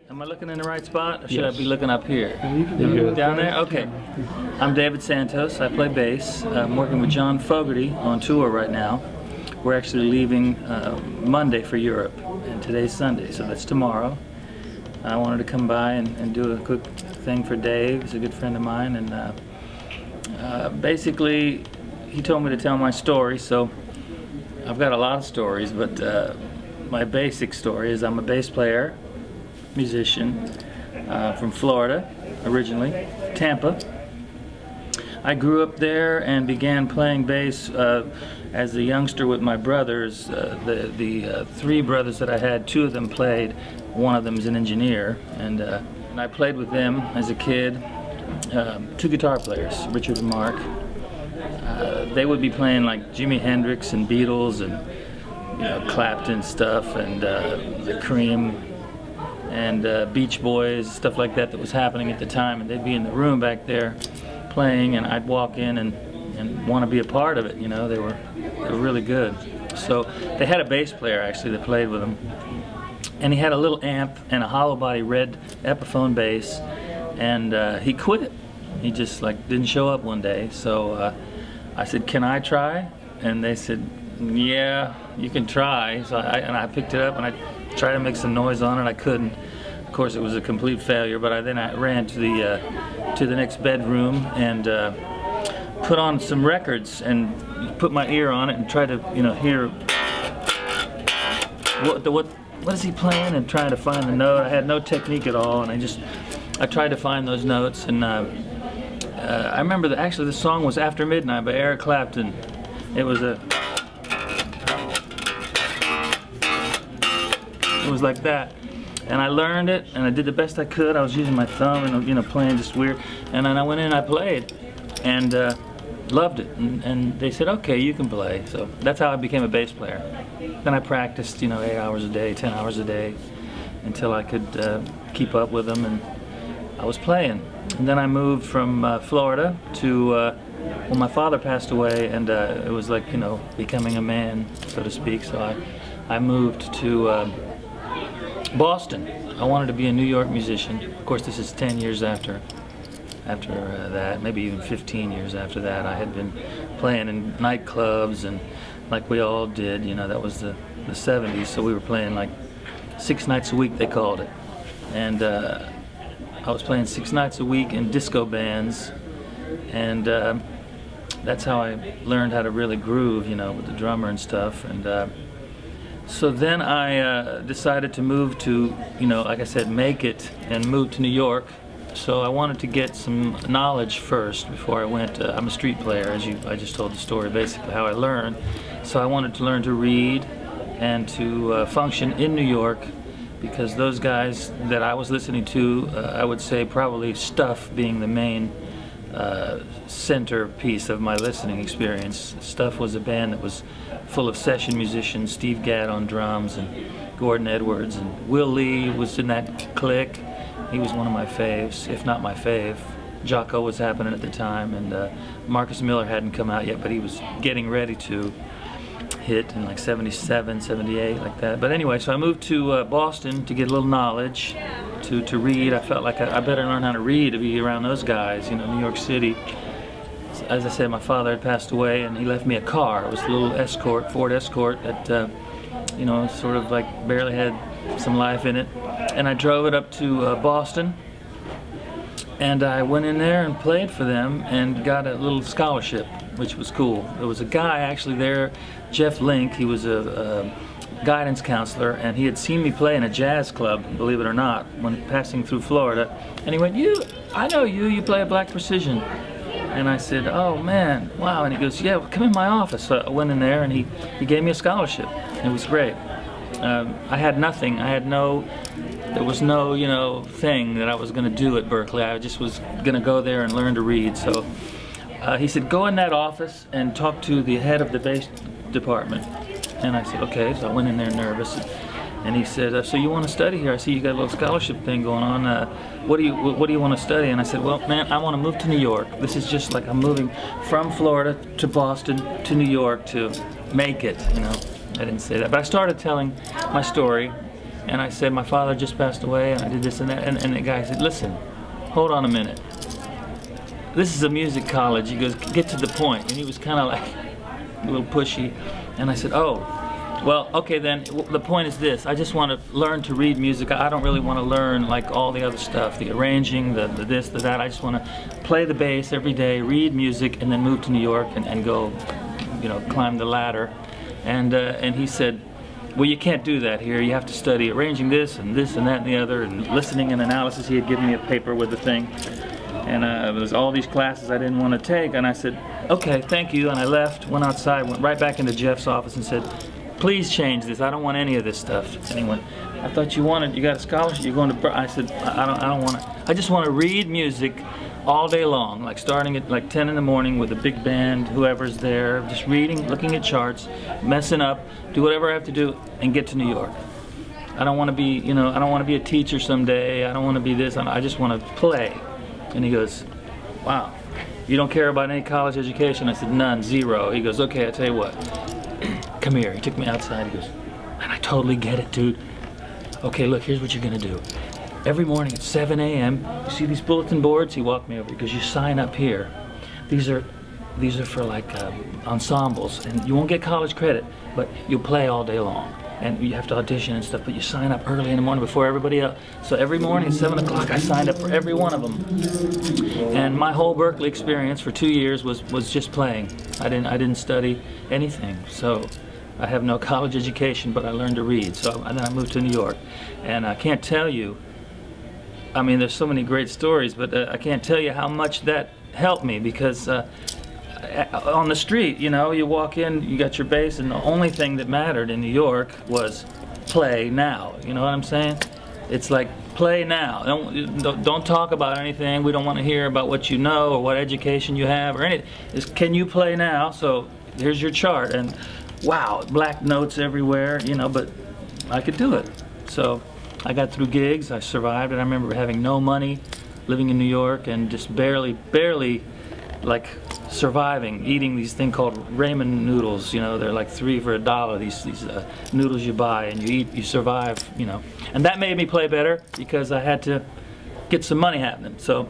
Am I looking in the right spot, or should I be looking up here? You're Down there? Okay. I'm David Santos. I play bass. I'm working with John Fogerty on tour right now. We're actually leaving Monday for Europe, and today's Sunday, so that's tomorrow. I wanted to come by and do a quick thing for Dave. He's a good friend of mine, and basically, he told me to tell my story, so I've got a lot of stories, but my basic story is I'm a bass player, musician from Florida originally, Tampa. I grew up there and began playing bass as a youngster with my brothers. The three brothers that I had, two of them played, one of them is an engineer, and I played with them as a kid. Two guitar players, Richard and Mark. They would be playing like Jimi Hendrix and Beatles and Clapton stuff and the Cream and Beach Boys, stuff like that was happening at the time, and they'd be in the room back there playing, and I'd walk in and want to be a part of it. They were really good. So they had a bass player actually that played with them, and he had a little amp and a hollow body red Epiphone bass, and he quit. He just didn't show up one day. So I said, "Can I try?" And they said, "Yeah, you can try." So I picked it up and I tried to make some noise on it. I couldn't. Of course, it was a complete failure. But I ran to the next bedroom and put on some records and put my ear on it and tried to hear what is he playing and trying to find the note. I had no technique at all, and I tried to find those notes. And I remember that actually the song was "After Midnight" by Eric Clapton. It was like that, and I learned it, and I did the best I could. I was using my thumb and playing just weird, and then I went in and I played, and loved it, and they said, "Okay, you can play." So that's how I became a bass player. Then I practiced 8 hours a day, 10 hours a day, until I could keep up with them, and I was playing. And then I moved from Florida to well, my father passed away, and it was like becoming a man, so to speak. So I moved to Boston. I wanted to be a New York musician. Of course, this is 10 years after that, maybe even 15 years after that. I had been playing in nightclubs, and like we all did, that was the 70s, so we were playing like 6 nights a week, they called it. And I was playing 6 nights a week in disco bands, and that's how I learned how to really groove, with the drummer and stuff. And so then I decided to move to, like I said, make it and move to New York. So I wanted to get some knowledge first before I went. I'm a street player, I just told the story, basically how I learned. So I wanted to learn to read and to function in New York, because those guys that I was listening to, I would say probably Stuff being the main centerpiece of my listening experience. Stuff was a band that was full of session musicians, Steve Gadd on drums and Gordon Edwards, and Will Lee was in that clique. He was one of my faves, if not my fave. Jocko was happening at the time, and Marcus Miller hadn't come out yet, but he was getting ready to hit in like 77, 78, like that. But anyway, so I moved to Boston to get a little knowledge, to read. I felt like I better learn how to read to be around those guys, New York City. As I said, my father had passed away, and he left me a car. It was a little Escort, Ford Escort, that sort of like barely had some life in it. And I drove it up to Boston, and I went in there and played for them and got a little scholarship, which was cool. There was a guy actually there, Jeff Link. He was a guidance counselor, and he had seen me play in a jazz club, believe it or not, when passing through Florida. And he went, I know you play at Black Precision. And I said, "Oh man, wow." And he goes, "Yeah, well, come in my office." So I went in there, and he gave me a scholarship. It was great. I had nothing. There was no, thing that I was going to do at Berkeley. I just was going to go there and learn to read. So he said, "Go in that office and talk to the head of the bass department." And I said, "Okay." So I went in there nervous. And he said, "So you want to study here? I see you got a little scholarship thing going on. What do you want to study?" And I said, "Well, man, I want to move to New York. This is just like I'm moving from Florida to Boston to New York to make it." I didn't say that, but I started telling my story, And I said, my father just passed away, and I did this and that. And the guy said, listen, hold on a minute. This is a music college. He goes, get to the point. And he was kind of like a little pushy. And I said, oh, well, okay then, the point is this. I just want to learn to read music. I don't really want to learn like all the other stuff, the arranging, the this, the that. I just want to play the bass every day, read music, and then move to New York and go, you know, climb the ladder. And he said, well, you can't do that here. You have to study arranging this and that and the other, and listening and analysis. He had given me a paper with the thing. And there was all these classes I didn't want to take. And I said, okay, thank you. And I left, went outside, went right back into Jeff's office and said, please change this. I don't want any of this stuff. And he went, I thought you got a scholarship. You're going to. I said, I don't want to. I just want to read music all day long, like starting at like 10 in the morning with a big band, whoever's there, just reading, looking at charts, messing up, do whatever I have to do, and get to New York. I don't want to be, you know, I don't want to be a teacher someday. I don't want to be this. I just want to play. And he goes, wow, you don't care about any college education? I said, none, zero. He goes, okay, I'll tell you what. Come here. He took me outside. He goes, man, I totally get it, dude. Okay, look, here's what you're going to do. Every morning at 7 a.m., you see these bulletin boards? He walked me over because you sign up here. These are for like ensembles, and you won't get college credit, but you'll play all day long. And you have to audition and stuff, but you sign up early in the morning before everybody else. So every morning at 7 o'clock, I signed up for every one of them. And my whole Berkeley experience for 2 years was just playing. I didn't study anything. So I have no college education, but I learned to read. So then I moved to New York. And I can't tell you, I mean, there's so many great stories, but I can't tell you how much that helped me, because on the street, you know, you walk in, you got your bass, and the only thing that mattered in New York was play now. You know what I'm saying? It's like, play now. Don't talk about anything. We don't want to hear about what you know or what education you have or anything. It's, can you play now? So here's your chart, and wow, black notes everywhere, you know, but I could do it. So I got through gigs, I survived, and I remember having no money, living in New York, and just barely like surviving, eating these thing called ramen noodles. You know, they're like 3 for $1. These noodles you buy, and you eat, you survive. You know, and that made me play better because I had to get some money happening. So